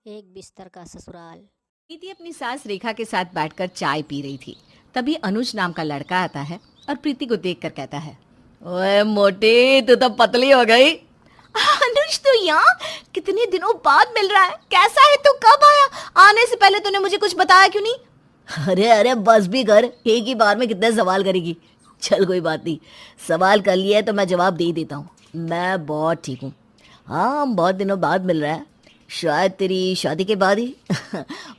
एक बिस्तर का ससुराल। प्रीति अपनी सास रेखा के साथ बैठकर चाय पी रही थी। तभी अनुज नाम का लड़का आता है और प्रीति को देखकर कहता है, ओए मोटी, तू तो पतली हो गई। अनुज, तो यहाँ कितने दिनों बाद मिल रहा है, कैसा है तू, कब आया? आने से पहले तूने मुझे कुछ बताया क्यों नहीं? अरे अरे बस भी कर, एक ही बार में कितने सवाल करेगी। चल कोई बात नहीं, सवाल कर लिया है तो मैं जवाब दे ही देता हूँ। मैं बहुत ठीक हूँ। हाँ, हम बहुत दिनों बाद मिल रहा है, शायद तेरी शादी के बाद ही।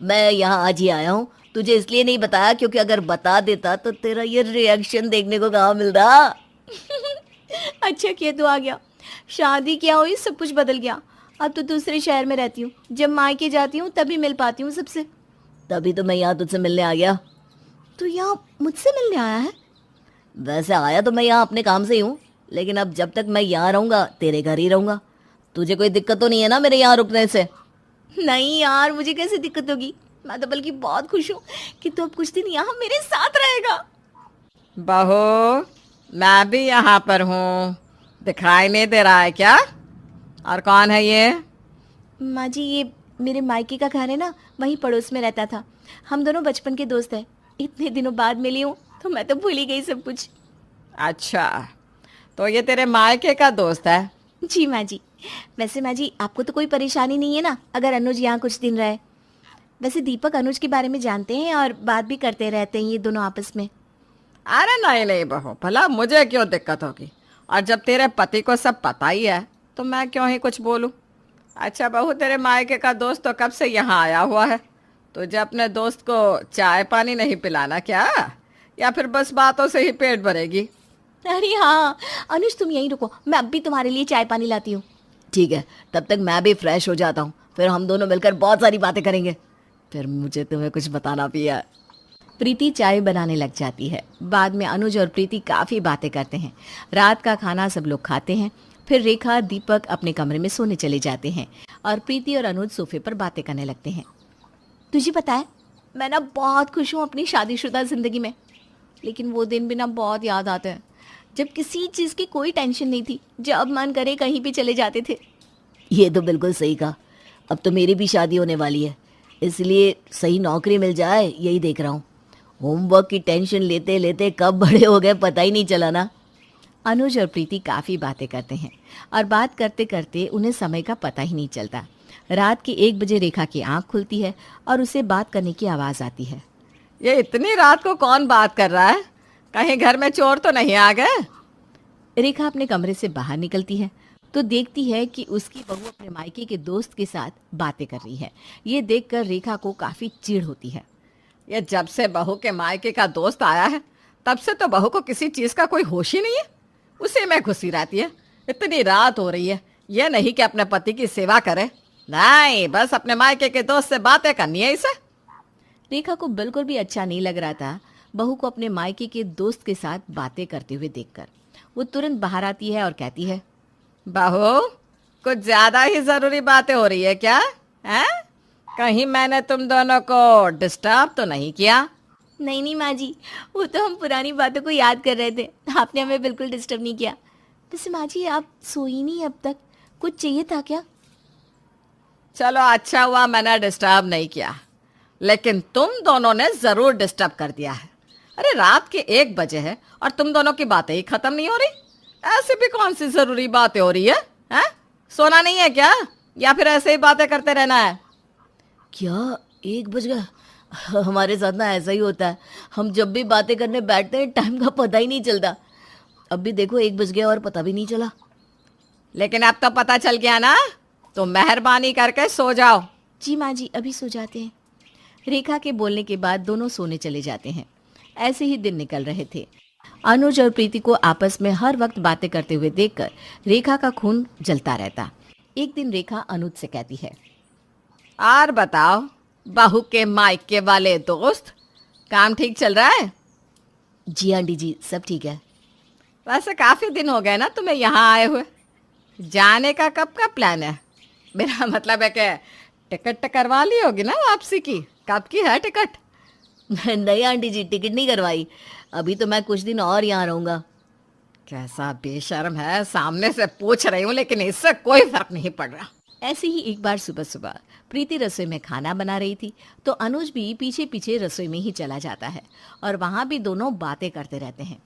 मैं यहाँ आज ही आया हूँ, तुझे इसलिए नहीं बताया क्योंकि अगर बता देता तो तेरा ये रिएक्शन देखने को कहाँ मिलता। अच्छा किया तू आ गया। शादी क्या हुई, सब कुछ बदल गया। अब तो दूसरे शहर में रहती हूँ, जब मायके जाती हूँ तभी मिल पाती हूँ सबसे। तभी तो मैं यहाँ तुझसे मिलने आ गया। तू यहाँ मुझसे मिलने आया है? वैसे आया तो मैं यहाँ अपने काम से ही हूँ, लेकिन अब जब तक मैं यहाँ रहूँगा तेरे घर ही रहूँगा। तुझे कोई दिक्कत तो नहीं है ना मेरे यहाँ रुकने से? नहीं यार, मुझे कैसे दिक्कत होगी, मैं तो बल्कि बहुत खुश हूँ कि तू अब कुछ दिन यहाँ मेरे साथ रहेगा। बहू, मैं भी यहाँ पर हूँ, दिखाई नहीं दे रहा है क्या? और कौन है ये? माँ जी, ये मेरे मायके का घर है ना, वहीं पड़ोस में रहता था। हम दोनों बचपन के दोस्त हैं। इतने दिनों बाद मिली हूँ तो मैं तो भूल ही गई सब कुछ। अच्छा, तो ये तेरे मायके का दोस्त है? जी माँ जी। वैसे माँ जी, आपको तो कोई परेशानी नहीं है ना अगर अनुज यहाँ कुछ दिन रहे? वैसे दीपक अनुज के बारे में जानते हैं और बात भी करते रहते हैं ये दोनों आपस में। अरे नहीं नहीं बहू, भला मुझे क्यों दिक्कत होगी? और जब तेरे पति को सब पता ही है तो मैं क्यों ही कुछ बोलूँ। अच्छा बहू, तेरे मायके का दोस्त तो कब से यहाँ आया हुआ है? तुझे अपने दोस्त को चाय पानी नहीं पिलाना क्या, या फिर बस बातों से ही पेट भरेगी? अरे हाँ अनुज, तुम यहीं रुको, मैं अब भी तुम्हारे लिए चाय पानी लाती हूँ। ठीक है, तब तक मैं भी फ्रेश हो जाता हूँ, फिर हम दोनों मिलकर बहुत सारी बातें करेंगे। फिर मुझे तुम्हें कुछ बताना भी है। प्रीति चाय बनाने लग जाती है। बाद में अनुज और प्रीति काफ़ी बातें करते हैं। रात का खाना सब लोग खाते हैं। फिर रेखा दीपक अपने कमरे में सोने चले जाते हैं और प्रीति और अनुज सोफे पर बातें करने लगते हैं। तुझे पता है, मैं ना बहुत खुश हूँ अपनी शादीशुदा ज़िंदगी में, लेकिन वो दिन भी ना बहुत याद आते हैं जब किसी चीज़ की कोई टेंशन नहीं थी, जब मन करे कहीं भी चले जाते थे। ये तो बिल्कुल सही कहा। अब तो मेरी भी शादी होने वाली है, इसलिए सही नौकरी मिल जाए यही देख रहा हूँ। होमवर्क की टेंशन लेते लेते कब बड़े हो गए पता ही नहीं चला ना। अनुज और प्रीति काफ़ी बातें करते हैं और बात करते करते उन्हें समय का पता ही नहीं चलता। रात के 1 बजे रेखा की आंख खुलती है और उसे बात करने की आवाज़ आती है। ये इतनी रात को कौन बात कर रहा है? कहीं घर में चोर तो नहीं आ गए? रेखा अपने कमरे से बाहर निकलती है तो देखती है कि उसकी बहू अपने मायके के दोस्त के साथ बातें कर रही है। ये देखकर रेखा को काफ़ी चिढ़ होती है। ये जब से बहू के मायके का दोस्त आया है तब से तो बहू को किसी चीज़ का कोई होश ही नहीं है, उसी में घुसी रहती है। इतनी रात हो रही है, ये नहीं कि अपने पति की सेवा करे, नहीं बस अपने मायके के दोस्त से बातें करनी है इसे। रेखा को बिल्कुल भी अच्छा नहीं लग रहा था बहू को अपने मायके के दोस्त के साथ बातें करते हुए देखकर। वो तुरंत बाहर आती है और कहती है, बहू, कुछ ज्यादा ही जरूरी बातें हो रही है क्या? हैं? कहीं मैंने तुम दोनों को डिस्टर्ब तो नहीं किया? नहीं नहीं माँ जी, वो तो हम पुरानी बातों को याद कर रहे थे, आपने हमें बिल्कुल डिस्टर्ब नहीं किया। वैसे माँ जी, आप सोई नहीं अब तक, कुछ चाहिए था क्या? चलो अच्छा हुआ मैंने डिस्टर्ब नहीं किया, लेकिन तुम दोनों ने जरूर डिस्टर्ब कर दिया है। अरे रात के 1 बजे है और तुम दोनों की बातें ही खत्म नहीं हो रही। ऐसी भी कौन सी जरूरी बातें हो रही है? हैं? सोना नहीं है क्या, या फिर ऐसे ही बातें करते रहना है? क्या 1 बज गया? हमारे साथ ना ऐसा ही होता है, हम जब भी बातें करने बैठते हैं टाइम का पता ही नहीं चलता। अब भी देखो 1 बज गया और पता भी नहीं चला। लेकिन अब तो पता चल गया ना, तो मेहरबानी करके सो जाओ। जी माँ जी, अभी सो जाते हैं। रेखा के बोलने के बाद दोनों सोने चले जाते हैं। ऐसे ही दिन निकल रहे थे। अनुज और प्रीति को आपस में हर वक्त बातें करते हुए देखकर रेखा का खून जलता रहता। एक दिन रेखा अनुज से कहती है, और बताओ बहू के मायके वाले दोस्त, काम ठीक चल रहा है? जी आंटी जी, सब ठीक है। वैसे काफी दिन हो गए ना तुम्हें यहाँ आए हुए, जाने का कब का प्लान है? मेरा मतलब है कि टिकट करवा ली होगी ना वापसी की, कब की है टिकट? नहीं आंटी जी, टिकट नहीं करवाई, अभी तो मैं कुछ दिन और यहाँ रहूँगा। कैसा बेशर्म है, सामने से पूछ रही हूँ लेकिन इससे कोई फर्क नहीं पड़ रहा। ऐसे ही एक बार सुबह सुबह प्रीति रसोई में खाना बना रही थी तो अनुज भी पीछे पीछे रसोई में ही चला जाता है और वहाँ भी दोनों बातें करते रहते हैं।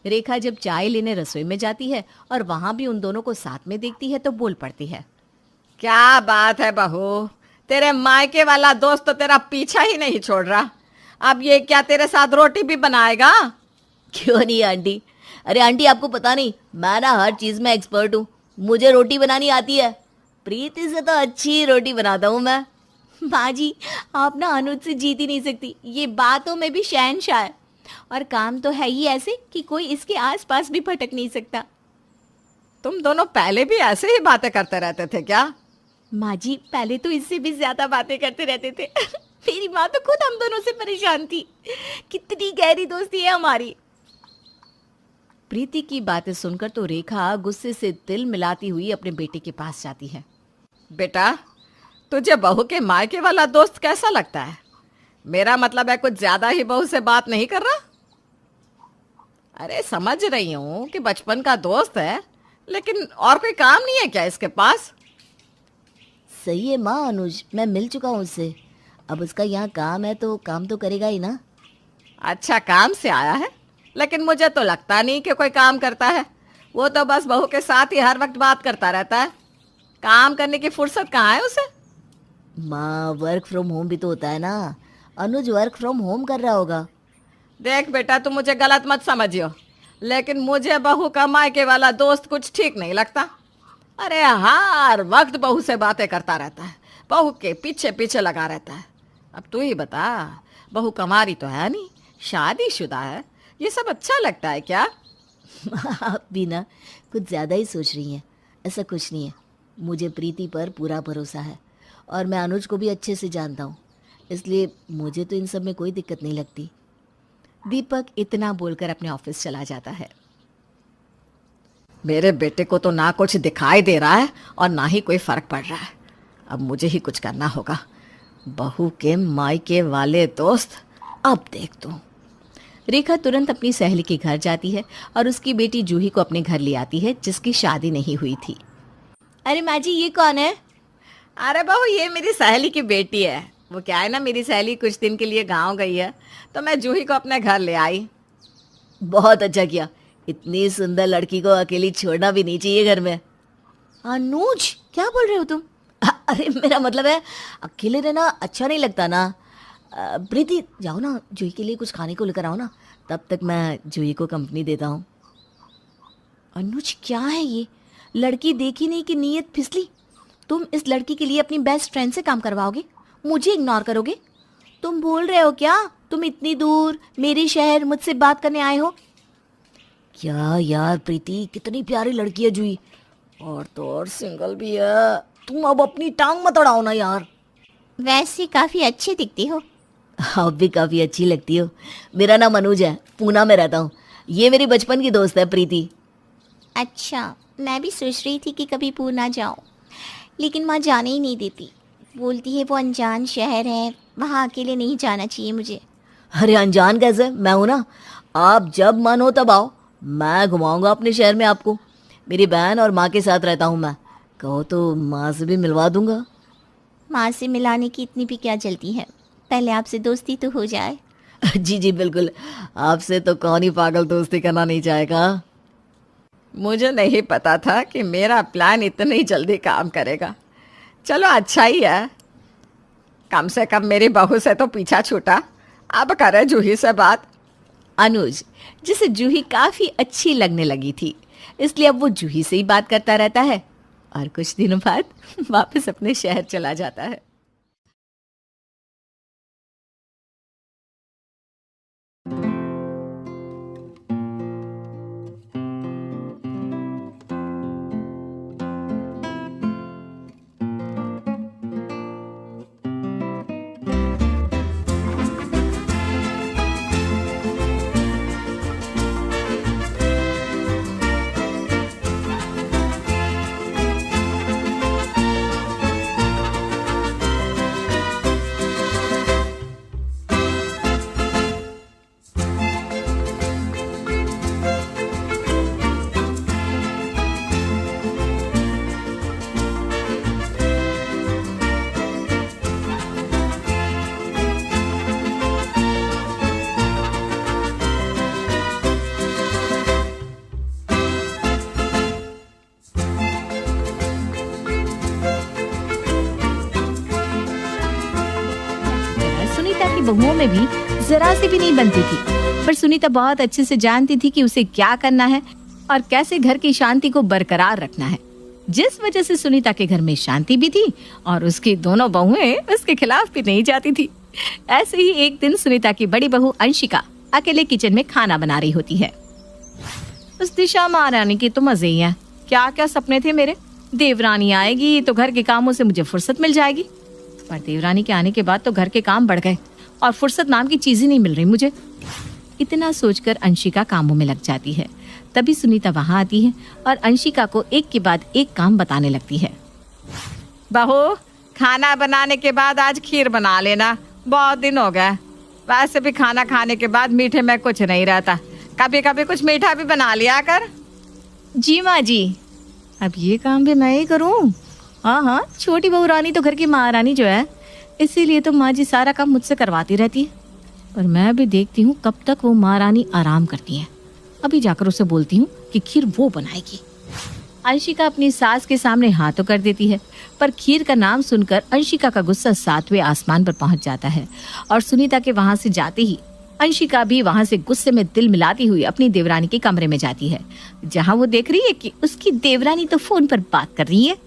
रेखा जब चाय लेने रसोई में जाती है और वहाँ भी उन दोनों को साथ में देखती है तो बोल पड़ती है, क्या बात है बहू, तेरे मायके वाला दोस्त तो तेरा पीछा ही नहीं छोड़ रहा। अब ये क्या तेरे साथ रोटी भी बनाएगा? क्यों नहीं आंटी। अरे आंटी आपको पता नहीं, मैं ना हर चीज में एक्सपर्ट हूँ, मुझे रोटी बनानी आती है। प्रीति से तो अच्छी रोटी बनाता हूँ मैं। माँ जी, आप ना अनुज से जीत ही नहीं सकती, ये बातों में भी शहंशाह है और काम तो है ही ऐसे कि कोई इसके आसपास भी भटक नहीं सकता। तुम दोनों पहले भी ऐसे ही बातें करते रहते थे क्या? माँ जी, पहले तो इससे भी ज्यादा बातें करते रहते थे। मेरी माँ तो खुद हम दोनों से परेशान थी। कितनी गहरी दोस्ती है हमारी। प्रीति की बातें सुनकर तो रेखा गुस्से से तिल मिलाती हुई अपने बेटे के पास जाती है। बेटा, तुझे बहू के मायके वाला दोस्त कैसा लगता है? मेरा मतलब है कुछ ज्यादा ही बहू से बात नहीं कर रहा? अरे समझ रही हूँ कि बचपन का दोस्त है, लेकिन और कोई काम नहीं है क्या इसके पास? सही है माँ अनुज, मैं मिल चुका हूँ उससे। अब उसका यहाँ काम है तो काम तो करेगा ही ना। अच्छा, काम से आया है, लेकिन मुझे तो लगता नहीं कि कोई काम करता है। वो तो बस बहू के साथ ही हर वक्त बात करता रहता है। काम करने की फुर्सत कहाँ है उसे? माँ, वर्क फ्रॉम होम भी तो होता है ना। अनुज वर्क फ्रॉम होम कर रहा होगा। देख बेटा, तुम मुझे गलत मत समझियो, लेकिन मुझे बहू का मायके वाला दोस्त कुछ ठीक नहीं लगता। अरे हर वक्त बहू से बातें करता रहता है, बहू के पीछे पीछे लगा रहता है। अब तू ही बता, बहू कमारी तो है नहीं, शादीशुदा है, ये सब अच्छा लगता है क्या? आप भी ना कुछ ज़्यादा ही सोच रही हैं। ऐसा कुछ नहीं है, मुझे प्रीति पर पूरा भरोसा है और मैं अनुज को भी अच्छे से जानता हूँ, इसलिए मुझे तो इन सब में कोई दिक्कत नहीं लगती। दीपक इतना बोलकर अपने ऑफिस चला जाता है। मेरे बेटे को तो ना कुछ दिखाई दे रहा है और ना ही कोई फर्क पड़ रहा है। अब मुझे ही कुछ करना होगा। बहू के मायके वाले दोस्त, अब देख तू। रेखा तुरंत अपनी सहेली के घर जाती है और उसकी बेटी जूही को अपने घर ले आती है, जिसकी शादी नहीं हुई थी। अरे माँ जी, ये कौन है? अरे बहू, ये मेरी सहेली की बेटी है। वो क्या है ना, मेरी सहेली कुछ दिन के लिए गांव गई है तो मैं जूही को अपने घर ले आई। बहुत अच्छा किया, इतनी सुंदर लड़की को अकेली छोड़ना भी नहीं चाहिए घर में। अनुज, क्या बोल रहे हो तुम? अरे मेरा मतलब है अकेले रहना अच्छा नहीं लगता ना। प्रीति, जाओ ना जूही के लिए कुछ खाने को लेकर आओ ना, तब तक मैं जूही को कंपनी देता हूँ। अनुज, क्या है ये? लड़की देखी नहीं कि नीयत फिसली। तुम इस लड़की के लिए अपनी बेस्ट फ्रेंड से काम करवाओगे, मुझे इग्नोर करोगे? तुम बोल रहे हो क्या? तुम इतनी दूर मेरे शहर मुझसे बात करने आए हो? क्या यार प्रीति, कितनी प्यारी लड़की है जूही, और तो और सिंगल भी है। तुम अब अपनी टांग मत अड़ाओ ना यार। वैसे काफी अच्छी दिखती हो। आप भी काफी अच्छी लगती हो। मेरा नाम अनुज है, पूना में रहता हूँ। ये मेरी बचपन की दोस्त है प्रीति। अच्छा, मैं भी सोच रही थी कि कभी पूना जाऊं, लेकिन माँ जाने ही नहीं देती। बोलती है वो अनजान शहर है, वहाँ अकेले नहीं जाना चाहिए मुझे। अरे अनजान कैसे, मैं हूं ना। आप जब मन हो तब आओ, मैं घुमाऊंगा अपने शहर में आपको। मेरी बहन और माँ के साथ रहता हूँ मैं, कहो तो माँ से भी मिलवा दूंगा। माँ से मिलाने की इतनी भी क्या जल्दी है, पहले आपसे दोस्ती तो हो जाए। जी जी बिल्कुल, आपसे तो कौन ही पागल दोस्ती करना नहीं चाहेगा। मुझे नहीं पता था कि मेरा प्लान इतनी जल्दी काम करेगा। चलो अच्छा ही है, कम से कम मेरी बहू से तो पीछा छूटा। अब करे जूही से बात। अनुज, जिसे जूही काफी अच्छी लगने लगी थी, इसलिए अब वो जूही से ही बात करता रहता है और कुछ दिनों बाद वापस अपने शहर चला जाता है। बहुओं में भी जरा सी भी नहीं बनती थी, पर सुनीता बहुत अच्छे से जानती थी कि उसे क्या करना है और कैसे घर की शांति को बरकरार रखना है, जिस वजह से सुनीता के घर में शांति भी थी और उसकी दोनों बहुएं उसके खिलाफ भी नहीं जाती थी। ऐसे ही एक दिन सुनीता की बड़ी बहू अंशिका अकेले किचन में खाना बना रही होती है। उस दिशा महारानी की तो मजे ही हैं। क्या क्या सपने थे मेरे, देवरानी आएगी तो घर के कामों से मुझे फुर्सत मिल जाएगी, पर देवरानी के आने के बाद तो घर के काम बढ़ गए और फुर्सत नाम की चीज ही नहीं मिल रही मुझे। इतना सोचकर अंशिका कामों में लग जाती है। तभी सुनीता वहां आती है और अंशिका को एक के बाद एक काम बताने लगती है। बहू, खाना बनाने के बाद आज खीर बना लेना, बहुत दिन हो गए। वैसे भी खाना खाने के बाद मीठे में कुछ नहीं रहता, कभी कभी कुछ मीठा भी बना लिया कर। जी माँ जी। अब ये काम भी मैं ही करूँ? हाँ, छोटी बहू रानी तो घर की महारानी जो है, इसीलिए तो माँ जी सारा काम मुझसे करवाती रहती है। पर मैं भी देखती हूँ कब तक वो महारानी आराम करती है। अभी जाकर उसे बोलती हूँ कि खीर वो बनाएगी। अंशिका अपनी सास के सामने हाथ तो कर देती है, पर खीर का नाम सुनकर अंशिका का गुस्सा 7वें आसमान पर पहुंच जाता है और सुनीता के वहां से जाते ही अंशिका भी वहां से गुस्से में दिल मिलाती हुई अपनी देवरानी के कमरे में जाती है, जहां वो देख रही है कि उसकी देवरानी तो फोन पर बात कर रही है।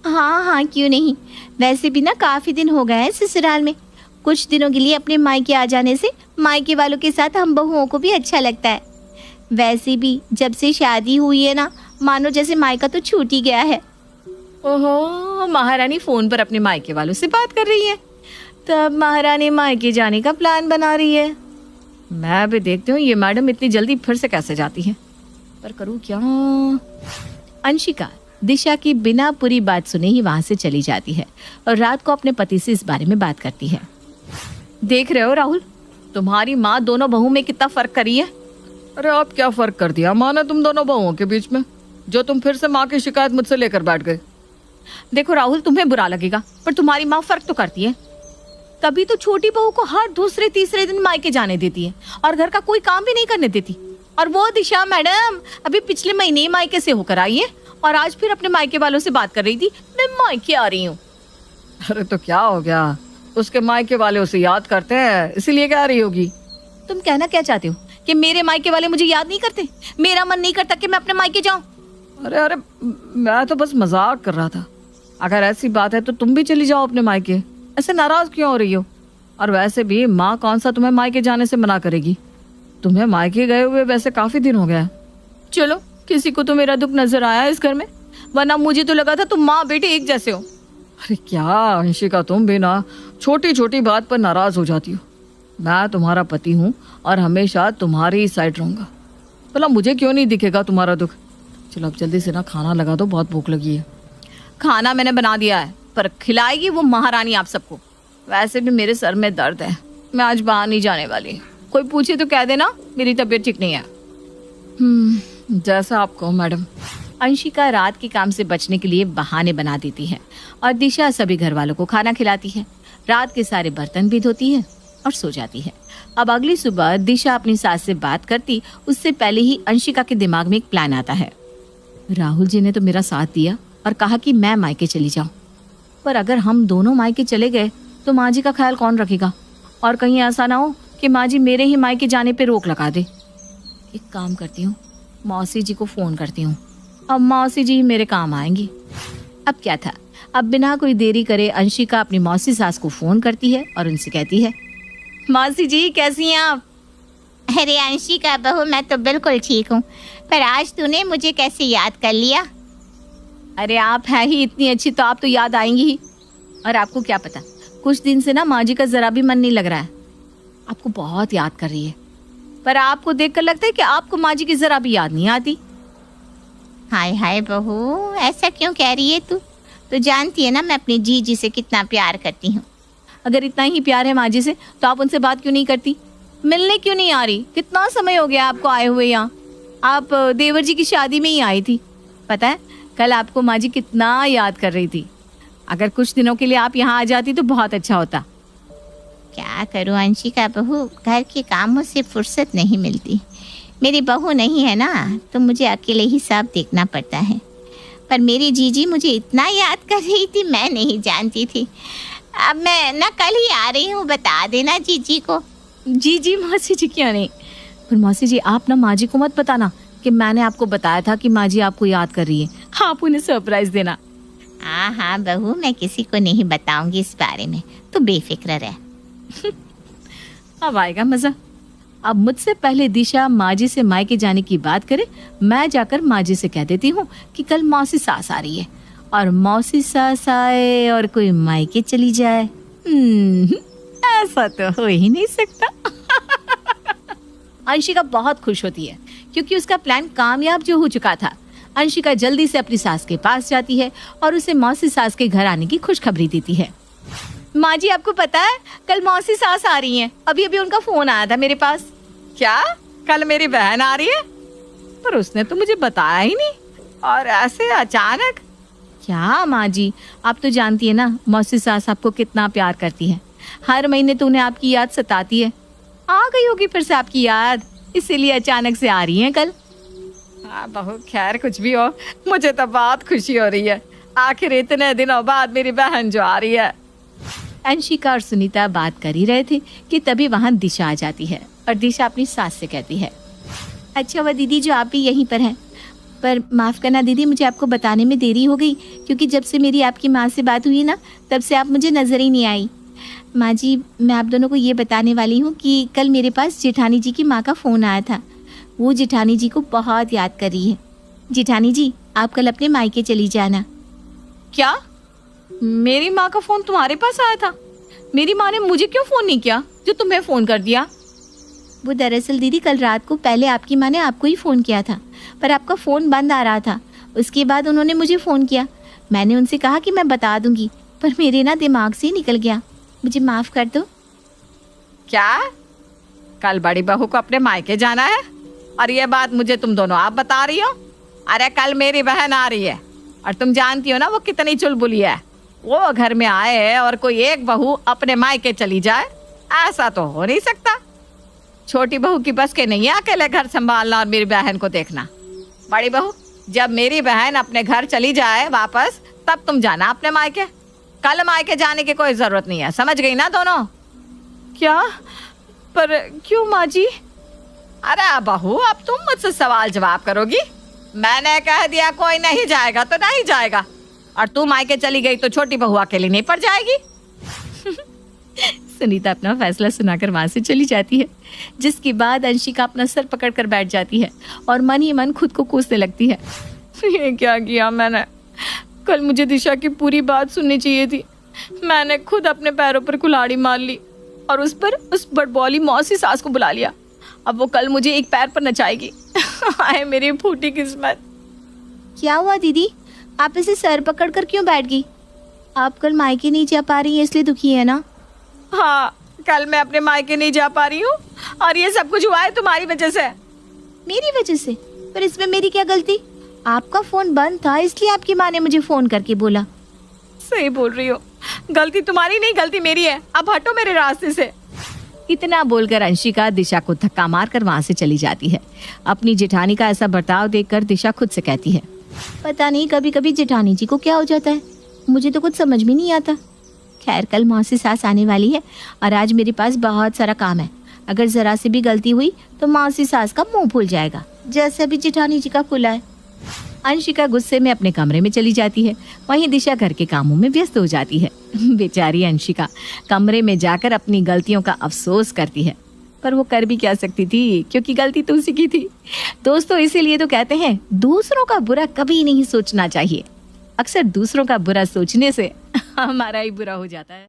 हाँ, क्यों नहीं। वैसे भी ना काफी दिन हो गए हैं ससुराल में। कुछ दिनों के लिए अपने मायके आ जाने से मायके वालों के साथ हम बहुओं को भी अच्छा लगता है। वैसे भी जब से शादी हुई है ना, मानो जैसे मायका तो छूट ही गया है। ओहो, महारानी फोन पर अपने मायके वालों से बात कर रही है, तब महारानी मायके जाने का प्लान बना रही है। मैं भी देखती हूँ ये मैडम इतनी जल्दी फिर से कैसे जाती है, पर करूँ क्या। अंशिका दिशा की बिना पूरी बात सुने ही वहां से चली जाती है और रात को अपने पति से इस बारे में बात करती है। देख रहे हो राहुल, तुम्हारी माँ दोनों बहुओं में कितना फर्क करी है। अरे आप क्या फर्क कर दिया माँ ने तुम दोनों बहुओं के बीच में, जो तुम फिर से माँ की शिकायत मुझसे लेकर बैठ गए। देखो राहुल, तुम्हें बुरा लगेगा पर तुम्हारी माँ फर्क तो करती है। तभी तो छोटी बहू को हर दूसरे तीसरे दिन मायके जाने देती है और घर का कोई काम भी नहीं करने देती। और वो दिशा मैडम अभी पिछले महीने ही मायके से होकर आई है और आज फिर अपने मायके वालों से बात कर रही थी, मैं मायके आ रही हूँ। अरे तो क्या हो गया, उसके मायके वाले उसे याद करते हैं इसीलिए क्या आ रही होगी। तुम कहना क्या चाहते हो कि मेरे मायके वाले मुझे याद नहीं करते? मेरा मन नहीं करता कि मैं अपने मायके जाऊं। अरे मैं तो बस मजाक कर रहा था। अगर ऐसी बात है तो तुम भी चली जाओ अपने मायके, ऐसे नाराज क्यों हो रही हो। और वैसे भी माँ कौन सा तुम्हें मायके जाने से मना करेगी, तुम्हें मायके गए हुए वैसे काफी दिन हो गया। चलो, किसी को तो मेरा दुख नजर आया इस घर में, वरना मुझे तो लगा था तुम माँ बेटे एक जैसे हो। अरे क्या अंशिका, तुम भी ना छोटी छोटी बात पर नाराज हो जाती हो। मैं तुम्हारा पति हूँ और हमेशा तुम्हारी ही साइड रहूंगा। भला मुझे क्यों नहीं दिखेगा तुम्हारा दुख। चलो अब जल्दी से ना खाना लगा दो, बहुत भूख लगी है। खाना मैंने बना दिया है, पर खिलाएगी वो महारानी आप सबको। वैसे भी मेरे सर में दर्द है, मैं आज बाहर नहीं जाने वाली। कोई पूछे तो कह देना मेरी तबीयत ठीक नहीं है। जैसा आप कहो मैडम। अंशिका रात के काम से बचने के लिए बहाने बना देती है और दिशा सभी घर वालों को खाना खिलाती है, रात के सारे बर्तन भी धोती है और सो जाती है। अब अगली सुबह दिशा अपनी सास से बात करती उससे पहले ही अंशिका के दिमाग में एक प्लान आता है। राहुल जी ने तो मेरा साथ दिया और कहा कि मैं मायके चली जाऊं, पर अगर हम दोनों मायके चले गए तो माँ जी का ख्याल कौन रखेगा, और कहीं ऐसा ना हो कि माँ जी मेरे ही मायके जाने पे रोक लगा दे। एक काम करती हूँ, मौसी जी को फोन करती हूँ, अब मौसी जी मेरे काम आएंगी। अब क्या था, अब बिना कोई देरी करे अंशिका अपनी मौसी सास को फोन करती है और उनसे कहती है, मौसी जी कैसी हैं आप? अरे अंशिका बहू, मैं तो बिल्कुल ठीक हूँ, पर आज तूने मुझे कैसे याद कर लिया? अरे आप है ही इतनी अच्छी तो आप तो याद आएंगी ही। और आपको क्या पता, कुछ दिन से ना माँ जी का जरा भी मन नहीं लग रहा है, आपको बहुत याद कर रही है। पर आपको देखकर लगता है कि आपको माँ जी की जरा भी याद नहीं आती। हाय हाय बहू, ऐसा क्यों कह रही है तू? तो जानती है ना मैं अपनी जीजी से कितना प्यार करती हूँ। अगर इतना ही प्यार है माँ जी से तो आप उनसे बात क्यों नहीं करती, मिलने क्यों नहीं आ रही? कितना समय हो गया आपको आए हुए यहाँ, आप देवर जी की शादी में ही आई थी। पता है कल आपको माँ जी कितना याद कर रही थी। अगर कुछ दिनों के लिए आप यहाँ आ जाती तो बहुत अच्छा होता। क्या करूँ अंशिका बहू, घर के कामों से फुर्सत नहीं मिलती। मेरी बहू नहीं है ना, तो मुझे अकेले ही सब देखना पड़ता है। पर मेरी जीजी मुझे इतना याद कर रही थी, मैं नहीं जानती थी। अब मैं ना कल ही आ रही हूँ, बता देना जीजी को। जी जी मौसी जी, क्यों नहीं। पर मौसी जी आप ना माँ जी को मत बताना कि मैंने आपको बताया था कि माँ जी आपको याद कर रही है। आप उन्हें सरप्राइज देना। हाँ हाँ बहू, मैं किसी को नहीं बताऊंगी इस बारे में, तू बेफिक्र रह। अब आएगा मजा। अब मुझसे पहले दिशा माँ जी से मायके जाने की बात करे, मैं जाकर माँ जी से कह देती हूँ कि कल मौसी सास आ रही है, और मौसी सास आए और कोई मायके चली जाए, ऐसा तो हो ही नहीं सकता। अंशिका बहुत खुश होती है क्योंकि उसका प्लान कामयाब जो हो चुका था। अंशिका जल्दी से अपनी सास के पास जाती है और उसे मौसी सास के घर आने की खुशखबरी देती है। माँ जी आपको पता है कल मौसी सास आ रही हैं। अभी अभी उनका फोन आया था मेरे पास। क्या कल मेरी बहन आ रही है? पर उसने तो मुझे बताया ही नहीं, और ऐसे अचानक। क्या माँ जी, आप तो जानती है ना मौसी सास आपको कितना प्यार करती है। हर महीने तो उन्हें आपकी याद सताती है। आ गई होगी फिर से आपकी याद, इसीलिए अचानक से आ रही हैं कल। हाँ बहू, खैर कुछ भी हो, मुझे तो बहुत खुशी हो रही है। आखिर इतने दिनों बाद मेरी बहन जो आ रही है। अंशिका और सुनीता बात कर ही रहे थे कि तभी वहाँ दिशा आ जाती है और दिशा अपनी सास से कहती है, अच्छा वह दीदी जो आप भी यहीं पर हैं, पर माफ़ करना दीदी, मुझे आपको बताने में देरी हो गई क्योंकि जब से मेरी आपकी माँ से बात हुई ना, तब से आप मुझे नज़र ही नहीं आई। माँ जी, मैं आप दोनों को ये बताने वाली हूँ कि कल मेरे पास जेठानी जी की माँ का फ़ोन आया था। वो जेठानी जी को बहुत याद कर रही है। जेठानी जी, आप कल अपने मायके चली जाना। क्या? मेरी माँ का फोन तुम्हारे पास आया था? मेरी माँ ने मुझे क्यों फोन नहीं किया जो तुम्हें फोन कर दिया? वो दरअसल दीदी कल रात को पहले आपकी माँ ने आपको ही फ़ोन किया था, पर आपका फ़ोन बंद आ रहा था। उसके बाद उन्होंने मुझे फ़ोन किया। मैंने उनसे कहा कि मैं बता दूंगी, पर मेरे ना दिमाग से ही निकल गया। मुझे माफ़ कर दो। क्या कल बड़ी बहू को अपने मायके जाना है और ये बात मुझे तुम दोनों आप बता रही हो? अरे कल मेरी बहन आ रही है और तुम जानती हो ना वो कितनी चुलबुली है। वो घर में आए और कोई एक बहू अपने मायके चली जाए, ऐसा तो हो नहीं सकता। छोटी बहू की बस के नहीं है अकेले घर संभालना और मेरी बहन को देखना। बड़ी बहू, जब मेरी बहन अपने घर चली जाए वापस, तब तुम जाना अपने मायके। कल मायके जाने की कोई जरूरत नहीं है, समझ गई ना दोनों? क्या? पर क्यों माँ जी? अरे बहू, अब तुम मुझसे सवाल जवाब करोगी? मैंने कह दिया कोई नहीं जाएगा तो नहीं जाएगा, और तू मायके चली गई तो छोटी बहू अकेली नहीं पड़ जाएगी। सुनीता अपना फैसला सुनाकर वहां से चली जाती है, जिसके बाद अंशिका अपना सर पकड़कर बैठ जाती है और मन ही मन खुद को कोसने लगती है। ये क्या किया मैंने? कल मुझे दिशा की पूरी बात सुननी चाहिए थी। मैंने खुद अपने पैरों पर कुल्हाड़ी मार ली और उस बड़बौली मौसी सास को बुला लिया। अब वो कल मुझे एक पैर पर नचाएगी। आए मेरी फूटी किस्मत। क्या हुआ दीदी, आप इसे सर पकड़ कर क्यों बैठ गई? आप कल मायके नहीं जा पा रही हैं इसलिए दुखी है ना? हाँ, कल मैं अपने मायके नहीं जा पा रही हूँ और ये सब कुछ हुआ है तुम्हारी वजह से। मेरी वजह से? पर इसमें मेरी क्या गलती? आपका फोन बंद था इसलिए आपकी माँ ने मुझे फोन करके बोला। सही बोल रही हो, गलती तुम्हारी नहीं, गलती मेरी है। अब हटो मेरे रास्ते से। इतना बोलकर अंशिका दिशा को धक्का मारकर वहां से चली जाती है। अपनी जेठानी का ऐसा बर्ताव देखकर दिशा खुद से कहती है, पता नहीं कभी कभी जेठानी जी को क्या हो जाता है, मुझे तो कुछ समझ में नहीं आता। खैर कल मौसी सास आने वाली है और आज मेरे पास बहुत सारा काम है। अगर जरा सी भी गलती हुई तो मौसी सास का मुंह फूल जाएगा, जैसे अभी जेठानी जी का फूला है। अंशिका गुस्से में अपने कमरे में चली जाती है। वहीं दिशा घर के कामों में व्यस्त हो जाती है। बेचारी अंशिका कमरे में जाकर अपनी गलतियों का अफसोस करती है, पर वो कर भी क्या सकती थी, क्योंकि गलती तो उसी की थी। दोस्तों, इसीलिए तो कहते हैं दूसरों का बुरा कभी नहीं सोचना चाहिए। अक्सर दूसरों का बुरा सोचने से हमारा ही बुरा हो जाता है।